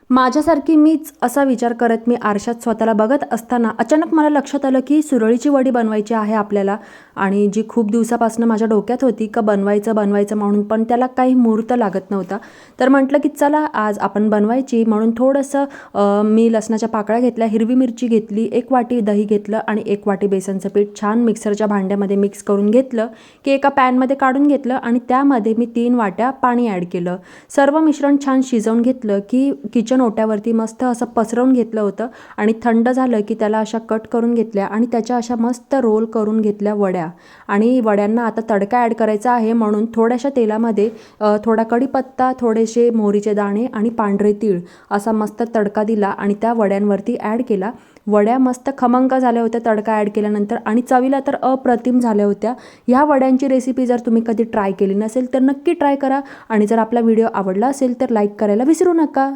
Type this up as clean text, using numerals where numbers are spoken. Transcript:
माझ्यासारखी मीच असा विचार करत मी आरशात स्वतःला बघत असताना अचानक मला लक्षात आलं की सुरळीची वडी बनवायची आहे आपल्याला. आणि जी खूप दिवसापासून माझ्या डोक्यात होती का बनवायचं बनवायचं म्हणून, पण त्याला काही मुहूर्त लागत नव्हता. तर म्हटलं की चला आज आपण बनवायची, म्हणून थोडंसं मी लसणाच्या पाकळ्या घेतल्या, हिरवी मिरची घेतली, 1 वाटी दही घेतलं आणि 1 वाटी बेसनचं पीठ छान मिक्सरच्या भांड्यामध्ये मिक्स करून घेतलं की एका पॅनमध्ये काढून घेतलं आणि त्यामध्ये मी 3 वाट्या पाणी ॲड केलं. सर्व मिश्रण छान शिजवून घेतलं की किचन ओट्यावरती मस्त असं पसरवून घेतलं होतं आणि थंड झालं की त्याला अशा कट करून घेतल्या आणि त्याच्या अशा मस्त रोल करून घेतल्या वड्या. आणि वड्यांना आता तडका ॲड करायचा आहे, म्हणून थोड्याशा तेलामध्ये थोडा कढीपत्ता, थोडेसे मोहरीचे दाणे आणि पांढरे तीळ असा मस्त तडका दिला आणि त्या वड्यांवरती ॲड केला. वड्या मस्त खमंग झाल्या होत्या तडका ॲड केल्यानंतर आणि चवीला तर अप्रतिम झाल्या होत्या. ह्या वड्यांची रेसिपी जर तुम्ही कधी ट्राय केली नसेल तर नक्की ट्राय करा आणि जर आपला व्हिडिओ आवडला असेल तर लाईक करायला विसरू नका.